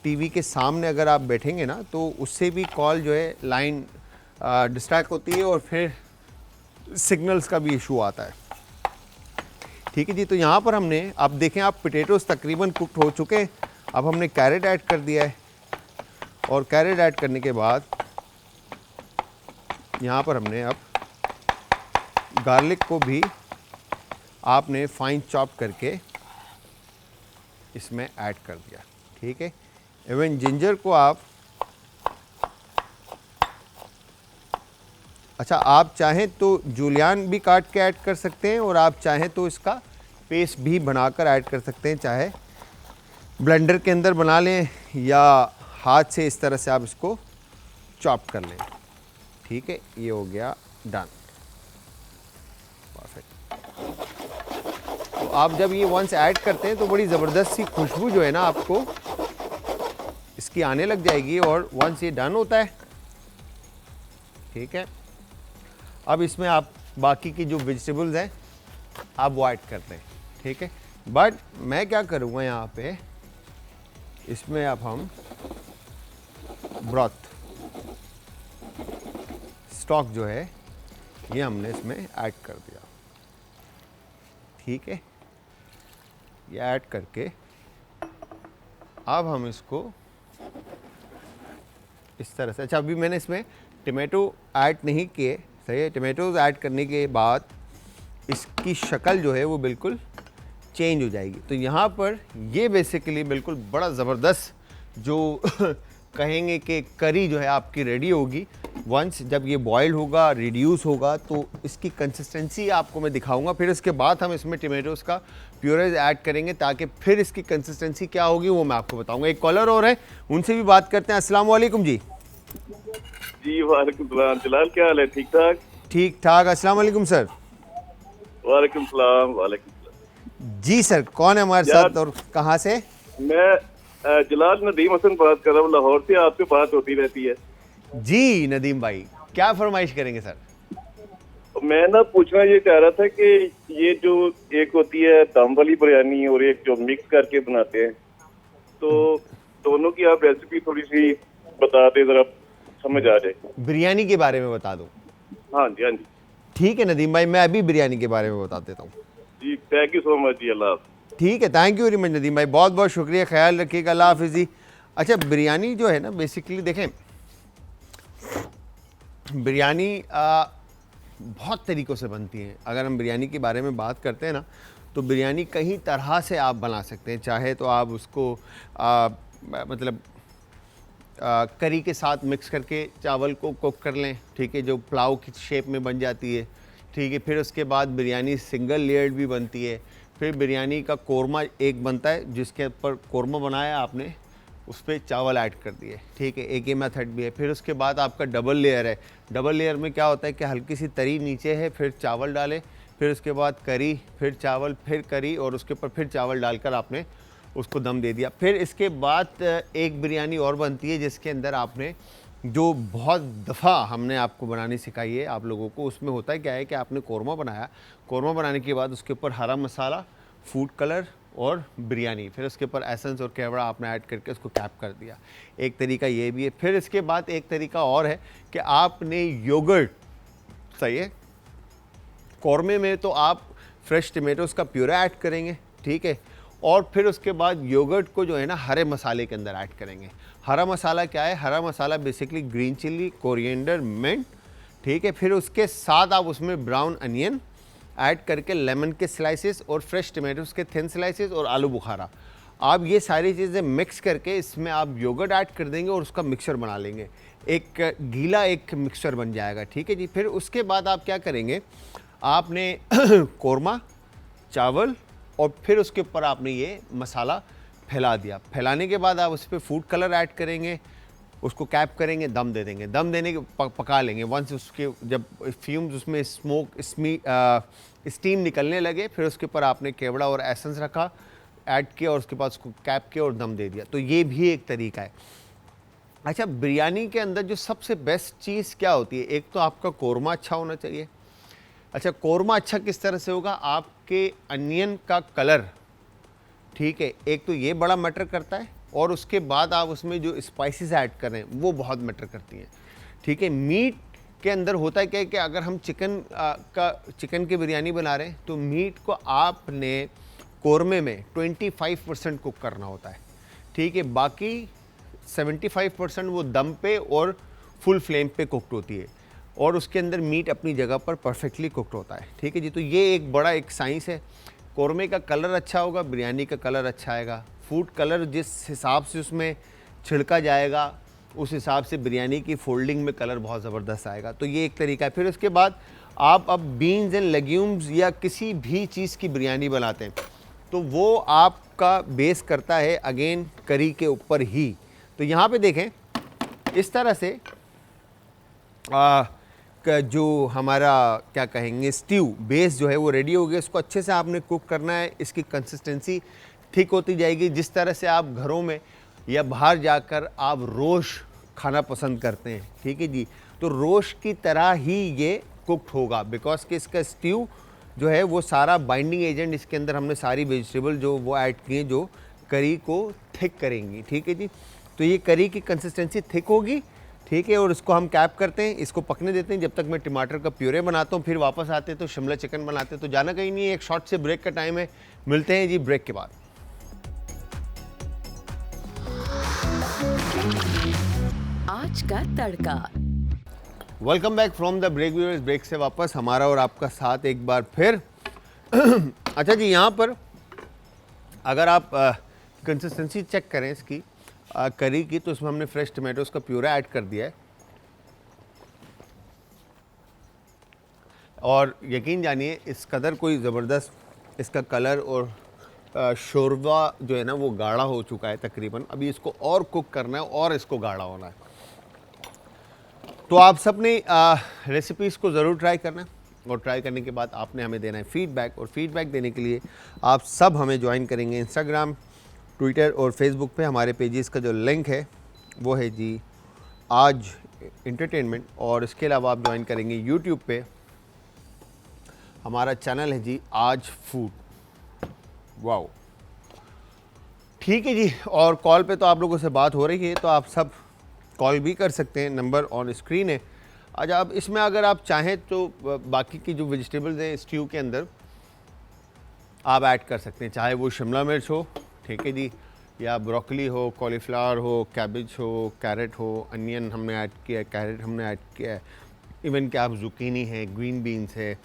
टीवी के सामने अगर आप बैठेंगे ना तो उससे भी कॉल जो है लाइन डिस्ट्रैक्ट होती है और फिर सिग्नल्स का भी इशू आता है। ठीक है जी, तो यहाँ पर हमने, आप देखें, आप पोटैटोज़ तकरीबन कुकड हो चुके हैं। अब हमने कैरेट ऐड कर दिया है और कैरेट ऐड करने के बाद यहाँ पर हमने अब गार्लिक को भी आपने फाइन चॉप करके इसमें ऐड कर दिया। ठीक है, इवन जिंजर को आप, अच्छा आप चाहें तो जूलियन भी काट के ऐड कर सकते हैं और आप चाहें तो इसका पेस्ट भी बनाकर ऐड कर सकते हैं, चाहे ब्लेंडर के अंदर बना लें या हाथ से इस तरह से आप इसको चॉप कर लें। ठीक है, ये हो गया डन, परफेक्ट। तो आप जब ये वंस ऐड करते हैं तो बड़ी ज़बरदस्त सी खुशबू जो है ना आपको इसकी आने लग जाएगी। और वंस ये डन होता है, ठीक है, अब इसमें आप बाकी की जो वेजिटेबल्स हैं आप वो ऐड करते हैं। ठीक है, बट मैं क्या करूँगा यहाँ पे, इसमें अब हम ब्रॉथ स्टॉक जो है ये हमने इसमें ऐड कर दिया। ठीक है, ये ऐड करके अब हम इसको इस तरह से, अच्छा अभी मैंने इसमें टमाटो ऐड नहीं किए, सही है। टमाटोज ऐड करने के बाद इसकी शक्ल जो है वो बिल्कुल चेंज हो जाएगी। तो यहाँ पर ये बेसिकली बिल्कुल बड़ा ज़बरदस्त जो कहेंगे कि करी जो है आपकी रेडी होगी। वंस जब ये बॉयल होगा, रिड्यूस होगा, तो इसकी कंसिस्टेंसी आपको मैं दिखाऊंगा। फिर इसके बाद हम इसमें टमाटोज़ का प्यूरेज ऐड करेंगे ताकि फिर इसकी कंसिस्टेंसी क्या होगी वो मैं आपको बताऊंगा। एक कॉलर और है, उनसे भी बात करते हैं। अस्सलाम वालेकुम जी। जी वालेकुम सलाम। जलाल क्या हाल है? ठीक ठाक? ठीक ठाक। अस्सलाम वालेकुम सर। वालेकुम सलाम। वालेकुम सलाम जी सर, कौन है हमारे साथ और कहाँ से? मैं जलाल नदीम हसन बात कर रहा हूँ, लाहौर से। आपसे बात होती रहती है। जी नदीम भाई, क्या फरमाइश करेंगे सर? मैं ना पूछना ये चाह रहा था कि ये जो एक होती है दम वाली बिरयानी और एक जो मिक्स करके बनाते हैं, तो दोनों की आप रेसिपी थोड़ी सी बता दें, जरा समझ आ जाए। बिरयानी के बारे में बता दूं? हाँ जी, हाँ जी। ठीक है नदीम भाई, मैं अभी बिरयानी के बारे में बता देता हूँ। जी थैंक यू सो मच जी। अल्लाह हाफ़िज़। ठीक है, thank you very much Nadeem भाई, बहुत बहुत शुक्रिया, ख्याल रखिएगा, अल्लाह हाफिज़ जी। अच्छा, बिरयानी जो है ना बेसिकली देखें, बिरयानी बहुत तरीक़ों से बनती है। अगर हम बिरयानी के बारे में बात करते हैं ना तो बिरयानी कई तरह से आप बना सकते हैं। चाहे तो आप उसको मतलब करी के साथ मिक्स करके चावल को कुक कर लें, ठीक है, जो पुलाव की शेप में बन जाती है, ठीक है। फिर उसके बाद बिरयानी सिंगल लेयर्ड भी बनती है। फिर बिरयानी का कोरमा एक बनता है, जिसके ऊपर कोरमा बनाया आपने, उस पर चावल ऐड कर दिए, ठीक है, एक ये मेथड भी है। फिर उसके बाद आपका डबल लेयर है। डबल लेयर में क्या होता है कि हल्की सी तरी नीचे है, फिर चावल डालें, फिर उसके बाद करी, फिर चावल, फिर करी, और उसके ऊपर फिर चावल डालकर आपने उसको दम दे दिया। फिर इसके बाद एक बिरयानी और बनती है, जिसके अंदर आपने जो बहुत दफ़ा हमने आपको बनानी सिखाई है आप लोगों को। उसमें होता है क्या है कि आपने कोरमा बनाया, कोरमा बनाने के बाद उसके ऊपर हरा मसाला, फूड कलर और बिरयानी, फिर उसके ऊपर एसेंस और केवड़ा आपने ऐड करके उसको कैप कर दिया। एक तरीका ये भी है। फिर इसके बाद एक तरीका और है कि आपने योगर्ट, सही है, कोरमे में तो आप फ्रेश टमेटोज़ का प्यूरा ऐड करेंगे, ठीक है, और फिर उसके बाद योगर्ट को जो है ना हरे मसाले के अंदर ऐड करेंगे। हरा मसाला क्या है? हरा मसाला basically green chilli, coriander, mint, ठीक है। फिर उसके साथ आप उसमें ब्राउन अनियन ऐड करके, लेमन के स्लाइसेस और फ्रेश टमाटोज़ के थिन स्लाइसेस और आलू बुखारा, आप ये सारी चीज़ें मिक्स करके इसमें आप योगर्ट ऐड कर देंगे और उसका मिक्सचर बना लेंगे। एक गीला एक मिक्सचर बन जाएगा, ठीक है जी। फिर उसके बाद आप क्या करेंगे, आपने कोरमा, चावल और फिर उसके ऊपर आपने ये मसाला फैला दिया। फैलाने के बाद आप उस पर फूड कलर ऐड करेंगे, उसको कैप करेंगे, दम दे देंगे। दम देने के पका लेंगे। वंस उसके जब फ्यूम्स उसमें स्टीम निकलने लगे, फिर उसके ऊपर आपने केवड़ा और एसेंस रखा, ऐड किया और उसके बाद उसको कैप किया और दम दे दिया। तो ये भी एक तरीका है। अच्छा, बिरयानी के अंदर जो सबसे बेस्ट चीज़ क्या होती है? एक तो आपका कोरमा अच्छा होना चाहिए। अच्छा, कोरमा अच्छा किस तरह से होगा? आपके अनियन का कलर, ठीक है, एक तो ये बड़ा मैटर करता है, और उसके बाद आप उसमें जो स्पाइसेस ऐड कर रहे हैं वो बहुत मैटर करती हैं, ठीक है। मीट के अंदर होता है क्या है कि अगर हम चिकन की बिरयानी बना रहे हैं तो मीट को आपने कोरमे में 25% कुक करना होता है, ठीक है। बाकी 75% वो दम पे और फुल फ्लेम पे कुकड होती है, और उसके अंदर मीट अपनी जगह पर परफेक्टली कुकड होता है, ठीक है जी। तो ये एक बड़ा एक साइंस है। कोरमे का कलर अच्छा होगा, बिरयानी का कलर अच्छा आएगा। फूड कलर जिस हिसाब से उसमें छिड़का जाएगा उस हिसाब से बिरयानी की फोल्डिंग में कलर बहुत ज़बरदस्त आएगा। तो ये एक तरीका है। फिर उसके बाद आप अब बीन्स एंड लेग्यूम्स या किसी भी चीज़ की बिरयानी बनाते हैं तो वो आपका बेस करता है अगेन करी के ऊपर ही। तो यहाँ पे देखें, इस तरह से जो हमारा क्या कहेंगे स्ट्यू बेस जो है वो रेडी हो गया। इसको अच्छे से आपने कुक करना है। इसकी कंसिस्टेंसी थिक होती जाएगी। जिस तरह से आप घरों में या बाहर जाकर आप रोश खाना पसंद करते हैं, ठीक है जी, तो रोश की तरह ही ये कुक्ड होगा, बिकॉज कि इसका स्ट्यू जो है वो सारा बाइंडिंग एजेंट इसके अंदर हमने सारी वेजिटेबल जो वो ऐड किए जो करी को थिक करेंगी, ठीक है जी। तो ये करी की कंसिस्टेंसी थिक होगी, ठीक है, और इसको हम कैप करते हैं, इसको पकने देते हैं जब तक मैं टमाटर का प्यूरे बनाता हूँ। फिर वापस आते हैं तो शिमला चिकन बनाते हैं। तो जाना कहीं नहीं है, एक शॉर्ट से ब्रेक का टाइम है। मिलते हैं जी ब्रेक के बाद। आज का तड़का। Welcome back from the break viewers. Break से वापस हमारा और आपका साथ एक बार फिर। अच्छा जी, यहाँ पर अगर आप कंसिस्टेंसी चेक करें इसकी करी की, तो उसमें हमने फ्रेश टमाटोज़ का प्यूरा ऐड कर दिया है, और यकीन जानिए इस कदर कोई ज़बरदस्त इसका कलर और शोरबा जो है ना वो गाढ़ा हो चुका है तकरीबन। अभी इसको और कुक करना है और इसको गाढ़ा होना है। तो आप सब ने रेसिपीज़ को ज़रूर ट्राई करना है, और ट्राई करने के बाद आपने हमें देना है फ़ीडबैक। और फीडबैक देने के लिए आप सब हमें ज्वाइन करेंगे इंस्टाग्राम, ट्विटर और फेसबुक पे। हमारे पेजेस का जो लिंक है वो है जी आज एंटरटेनमेंट, और इसके अलावा आप ज्वाइन करेंगे यूट्यूब पे। हमारा चैनल है जी आज फूड। वाओ, ठीक है जी। और कॉल पे तो आप लोगों से बात हो रही है, तो आप सब कॉल भी कर सकते हैं, नंबर ऑन स्क्रीन है। अच्छा, अब इसमें अगर आप चाहें तो बाकी की जो वेजिटेबल्स हैं स्ट्यू के अंदर आप ऐड कर सकते हैं, चाहे वो शिमला मिर्च हो, ठीक है जी, या ब्रोकली हो, कॉलीफ्लावर हो, कैबेज हो, कैरेट हो, अनियन हमने ऐड किया है, कैरेट हमने ऐड किया है, इवन कि आप जुकीनी है, ग्रीन बीन्स है,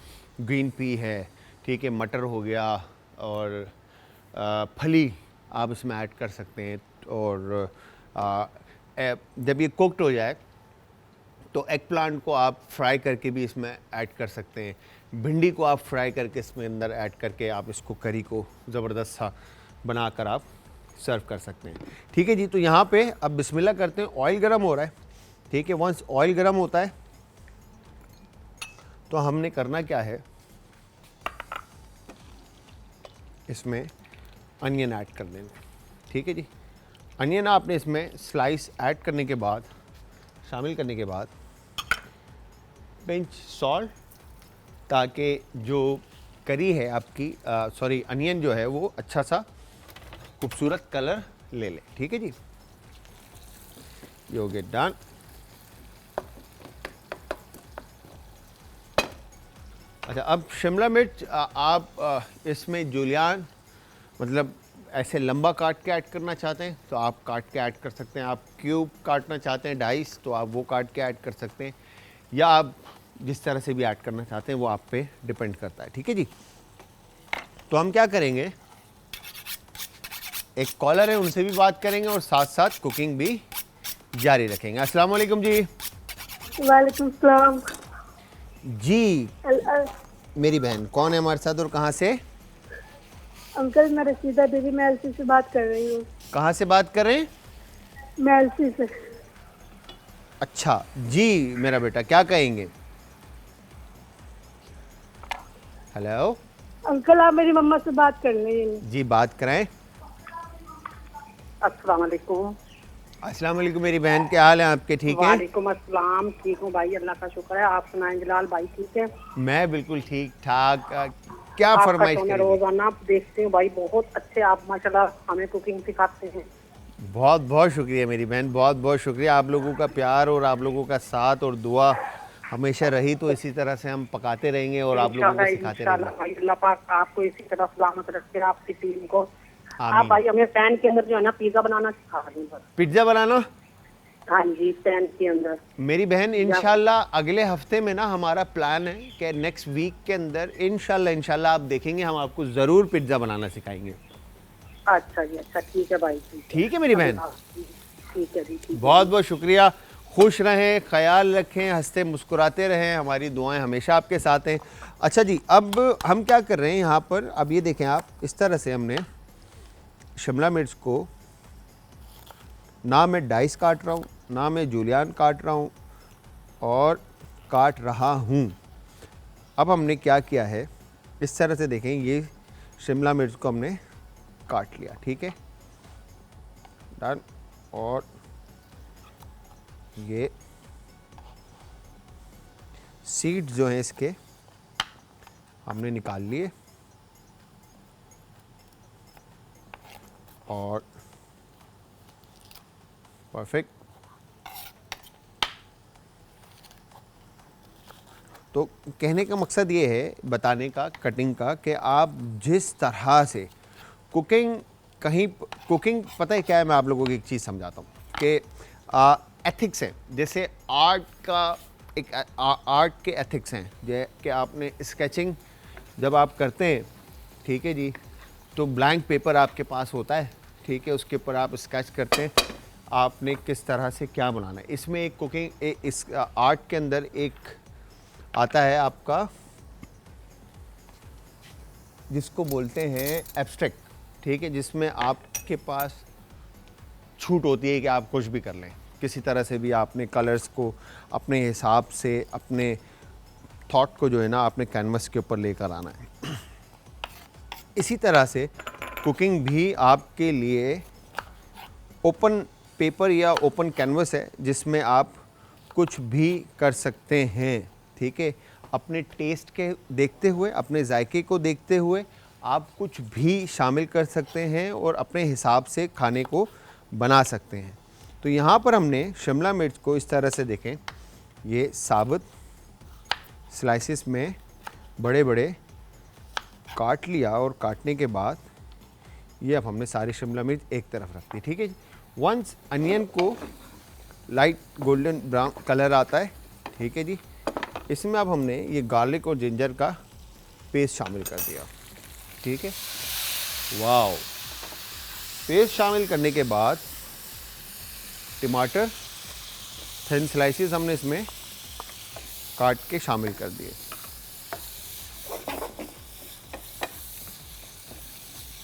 ग्रीन पी है, ठीक है, मटर हो गया, और फली आप इसमें ऐड कर सकते हैं। और जब ये कुक्ड हो जाए तो एग प्लांट को आप फ्राई करके भी इसमें ऐड कर सकते हैं। भिंडी को आप फ्राई करके इसमें अंदर ऐड करके आप इसको करी को ज़बरदस्त सा बनाकर आप सर्व कर सकते हैं। ठीक है जी, तो यहाँ पे अब बिस्मिल्लाह करते हैं। ऑयल गरम हो रहा है, ठीक है। वंस ऑयल गरम होता है तो हमने करना क्या है, इसमें अनियन ऐड कर देंगे। ठीक है जी, अनियन आपने इसमें स्लाइस ऐड करने के बाद, शामिल करने के बाद पिंच सॉल्ट, ताकि जो करी है आपकी सॉरी अनियन जो है वो अच्छा सा खूबसूरत कलर ले ले। ठीक है जी, यू गेट डन। अच्छा, अब शिमला मिर्च आप इसमें जुलियन मतलब ऐसे लंबा काट के ऐड करना चाहते हैं तो आप काट के ऐड कर सकते हैं। आप क्यूब काटना चाहते हैं डाइस तो आप वो काट के ऐड कर सकते हैं, या आप जिस तरह से भी ऐड करना चाहते हैं वो आप पे डिपेंड करता है। ठीक है जी, तो हम क्या करेंगे, एक कॉलर है उनसे भी बात करेंगे और साथ साथ कुकिंग भी जारी रखेंगे। अस्सलाम वालेकुम जी। वालेकुम सलाम। जी मेरी बहन, कौन है हमारे साथ और कहाँ से? अंकल मैं रशीदा देवी महलसी से बात कर रही हूँ। कहाँ से बात कर रहे हैं? महलसी से। अच्छा जी मेरा बेटा, क्या कहेंगे? हेलो अंकल आप मेरी मम्मा से बात कर रही हैं। जी, बात कराएं। अस्सलाम वालेकुम। अस्सलाम वालेकुम मेरी बहन, क्या हाल है आपके? ठीक है? वालेकुम अस्सलाम, ठीक हूँ भाई, अल्लाह का शुक्र है। आप सुनाएं जलाल भाई, ठीक है? मैं बिल्कुल ठीक ठाक। क्या आपका फरमाइश तो मैं करेंगे? रोजाना देखते हूँ भाई, बहुत अच्छे आप माशाल्लाह हमें कुकिंग सिखाते हैं। बहुत बहुत शुक्रिया मेरी बहन, बहुत बहुत शुक्रिया। आप लोगों का प्यार और आप लोगों का साथ और दुआ हमेशा रही तो इसी तरह से हम पकाते रहेंगे और आप लोगों को सिखाते इंशाल्लाह रहेंगे। भाई, अल्लाह पाक आपको इसी तरह सलामत रखे, आपकी टीम को। आप आमीन। भाई हमें पैन के अंदर जो है ना पिज्जा बनाना सिखा दें बस। पिज्ज़ा बनाना? हाँ जी, पैन के अंदर। मेरी बहन इंशाल्लाह अगले हफ्ते में ना हमारा प्लान है कि नेक्स्ट वीक के अंदर इंशाल्लाह आप देखेंगे हम आपको ज़रूर पिज्ज़ा बनाना सिखाएंगे। अच्छा जी, अच्छा ठीक है भाई, ठीक है मेरी बहन, ठीक है जी, ठीक है। बहुत बहुत शुक्रिया। खुश रहें, ख्याल रखें, हंसते मुस्कुराते रहें, हमारी दुआएं हमेशा आपके साथ हैं। अच्छा जी, अब हम क्या कर रहे हैं यहाँ पर, अब ये देखें आप, इस तरह से हमने शिमला मिर्च को, ना मैं डाइस काट रहा हूँ ना मैं जूलियन काट रहा हूँ और काट रहा हूँ। अब हमने क्या किया है, इस तरह से देखें, ये शिमला मिर्च को हमने काट लिया। ठीक है, डन। और ये सीड जो हैं इसके हमने निकाल लिए और परफेक्ट। तो कहने का मकसद ये है, बताने का, कटिंग का, कि आप जिस तरह से कुकिंग पता है क्या है, मैं आप लोगों को एक चीज़ समझाता हूँ कि एथिक्स हैं। जैसे आर्ट का एक आर्ट के एथिक्स हैं, जैसे कि आपने स्केचिंग जब आप करते हैं, ठीक है जी, तो ब्लैंक पेपर आपके पास होता है, ठीक है, उसके ऊपर आप स्केच करते हैं आपने किस तरह से क्या बनाना है। इसमें एक कुकिंग इस आर्ट के अंदर एक आता है आपका, जिसको बोलते हैं एब्स्ट्रैक्ट, ठीक है, जिसमें आपके पास छूट होती है कि आप कुछ भी कर लें, किसी तरह से भी आपने कलर्स को अपने हिसाब से, अपने थॉट को जो है ना आपने कैनवस के ऊपर लेकर आना है। इसी तरह से कुकिंग भी आपके लिए ओपन पेपर या ओपन कैनवस है, जिसमें आप कुछ भी कर सकते हैं। ठीक है, अपने टेस्ट के देखते हुए, अपने जायके को देखते हुए आप कुछ भी शामिल कर सकते हैं और अपने हिसाब से खाने को बना सकते हैं। तो यहाँ पर हमने शिमला मिर्च को इस तरह से देखें, ये साबुत स्लाइसिस में बड़े बड़े काट लिया और काटने के बाद ये अब हमने सारी शिमला मिर्च एक तरफ रख दी। ठीक है, वंस अनियन को लाइट गोल्डन ब्राउन कलर आता है, ठीक है जी, इसमें अब हमने ये गार्लिक और जिंजर का पेस्ट शामिल कर दिया। ठीक है। वाओ। पेस्ट शामिल करने के बाद टमाटर थिन स्लाइसेस हमने इसमें काट के शामिल कर दिए।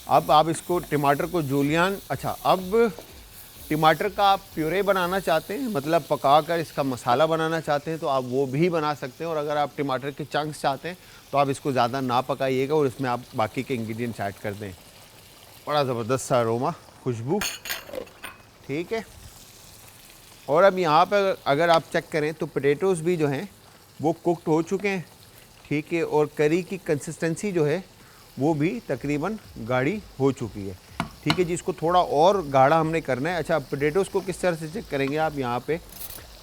अब आप इसको टमाटर को जूलियन, अच्छा अब टमाटर का आप प्यूरे बनाना चाहते हैं, मतलब पकाकर इसका मसाला बनाना चाहते हैं तो आप वो भी बना सकते हैं, और अगर आप टमाटर के चंक्स चाहते हैं तो आप इसको ज़्यादा ना पकाइएगा और इसमें आप बाकी के इंग्रेडिएंट्स ऐड कर दें। बड़ा ज़बरदस्त सा अरोमा, खुशबू, ठीक है। और अब यहाँ पर अगर आप चेक करें तो पोटैटोज़ भी जो हैं वो कुक्ड हो चुके हैं, ठीक है, और करी की कंसिस्टेंसी जो है वो भी तकरीबन गाढ़ी हो चुकी है, ठीक है जी। इसको थोड़ा और गाढ़ा हमने करना है। अच्छा, पोटैटोज़ को किस तरह से चेक करेंगे आप, यहाँ पे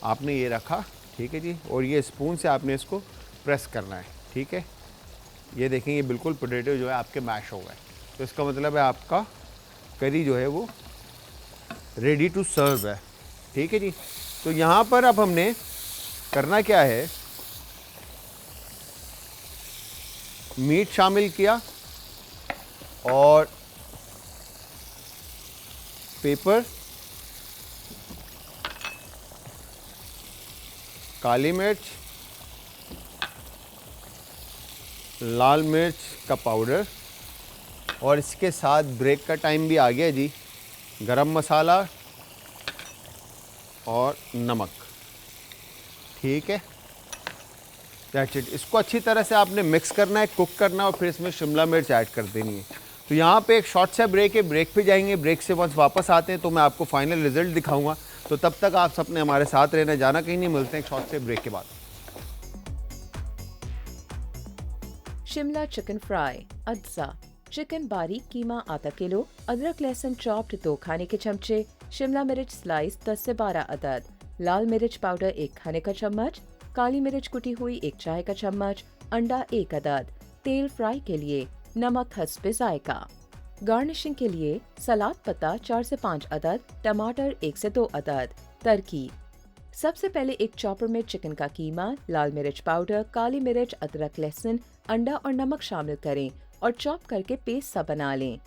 आपने ये रखा, ठीक है जी, और ये स्पून से आपने इसको प्रेस करना है, ठीक है। ये देखें, ये बिल्कुल पोटैटो जो है आपके मैश हो गए, तो इसका मतलब है आपका करी जो है वो रेडी टू सर्व है, ठीक है जी। तो यहाँ पर अब हमने करना क्या है, मीट शामिल किया और पेपर, काली मिर्च, लाल मिर्च का पाउडर, और इसके साथ ब्रेक का टाइम भी आ गया जी, गरम मसाला और नमक, ठीक है। That's it. इसको अच्छी तरह से आपने मिक्स करना है, कुक करना है, और फिर इसमें शिमला मिर्च ऐड कर देनी है। तो यहाँ पे एक शॉर्ट सा ब्रेक है, ब्रेक पे जाएंगे, ब्रेक से वंस वापस आते हैं तो मैं आपको फाइनल रिजल्ट दिखाऊंगा। तो तब तक आप सबने हमारे साथ रहना, जाना कहीं नहीं, मिलते हैं एक शॉर्ट से ब्रेक के बाद। शिमला चिकन फ्राई अज्जा, चिकन बारीक कीमा आधा किलो, अदरक लहसुन चॉप्ड 2 खाने के चमचे, शिमला मिर्च स्लाइस 10 से 12 अदद, लाल मिर्च पाउडर 1 खाने का चम्मच, काली मिर्च कुटी हुई 1 चाय का चम्मच, अंडा 1 अदद, तेल फ्राई के लिए, नमक हस्बे जायका। गार्निशिंग के लिए सलाद पत्ता 4 से 5 अदद, टमाटर 1 से 2 अदद। तरकीब: सबसे पहले एक चॉपर में चिकन का कीमा, लाल मिर्च पाउडर, काली मिर्च, अदरक लहसुन, अंडा और नमक शामिल करें और चॉप करके पेस्ट सा बना लें।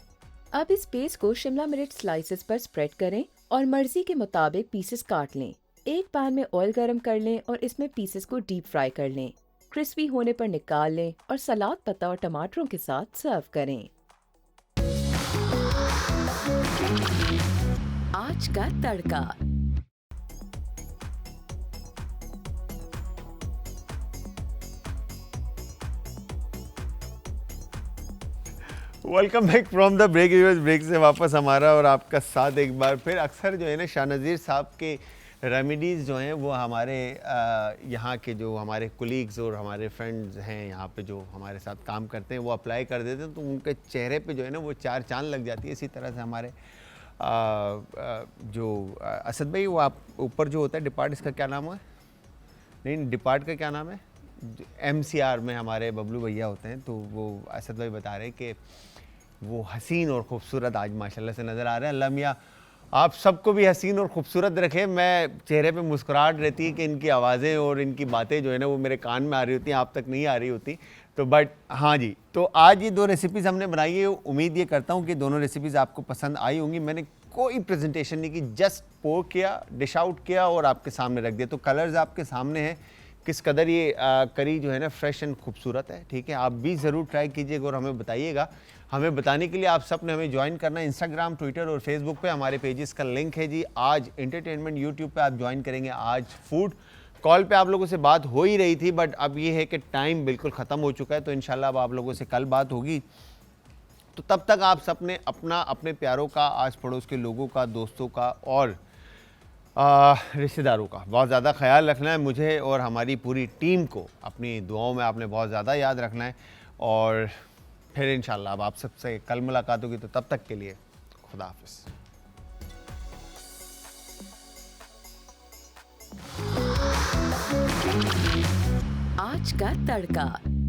अब इस पेस्ट को शिमला मिर्च स्लाइसेस पर स्प्रेड करें और मर्जी के मुताबिक पीसेस काट लें। एक पैन में ऑयल गरम कर लें और इसमें पीसेस को डीप फ्राई कर लें। क्रिस्पी होने पर निकाल लें और सलाद पत्ता और टमाटरों के साथ सर्व करें। आज का तड़का। Welcome back from the break. Break से वापस हमारा और आपका साथ एक बार फिर। अक्सर जो है ना शाहनज़ीर साहब के रेमेडीज़ जो हैं वो हमारे यहाँ के जो हमारे कुलीग्स और हमारे फ्रेंड्स हैं यहाँ पे जो हमारे साथ काम करते हैं वो अप्लाई कर देते हैं तो उनके चेहरे पे जो है ना वो 4 चांद लग जाती है। इसी तरह से हमारे जो असद भाई, वो आप ऊपर जो होता है डिपार्ट, इसका क्या नाम है? नहीं, डिपार्ट का क्या नाम है? MCR में हमारे बबलू भैया होते हैं, तो वो असद भाई बता रहे हैं कि वो हसीन और ख़ूबसूरत आज माशाल्लाह से नज़र आ रहे हैं। अल्लाह मियाँ आप सबको भी हसीन और ख़ूबसूरत रखें। मैं चेहरे पे मुस्कुराहट रहती है कि इनकी आवाज़ें और इनकी बातें जो है ना वो मेरे कान में आ रही होती हैं, आप तक नहीं आ रही होती। तो बट हाँ जी, तो आज ये 2 रेसिपीज़ हमने बनाई है। उम्मीद ये करता हूँ कि दोनों रेसिपीज़ आपको पसंद आई होंगी। मैंने कोई प्रेजेंटेशन नहीं की, जस्ट पोर किया, डिश आउट किया और आपके सामने रख दिया। तो कलर्स आपके सामने हैं किस कदर ये करी जो है ना फ्रेश एंड खूबसूरत है। ठीक है, आप भी ज़रूर ट्राई कीजिएगा और हमें बताइएगा। हमें बताने के लिए आप सब ने हमें ज्वाइन करना है इंस्टाग्राम, ट्विटर और फेसबुक पे। हमारे पेजेस का लिंक है जी। आज एंटरटेनमेंट यूट्यूब पे आप ज्वाइन करेंगे, आज फूड। कॉल पे आप लोगों से बात हो ही रही थी बट अब ये है कि टाइम बिल्कुल ख़त्म हो चुका है, तो इंशाल्लाह अब आप लोगों से कल बात होगी। तो तब तक आप सब ने अपने प्यारों का, आस पड़ोस के लोगों का, दोस्तों का और रिश्तेदारों का बहुत ज़्यादा ख्याल रखना है। मुझे और हमारी पूरी टीम को अपनी दुआओं में आपने बहुत ज़्यादा याद रखना है। और फिर इंशाल्लाह अब आप सबसे कल मुलाकात होगी, तो तब तक के लिए खुदा हाफिज़। आज का तड़का।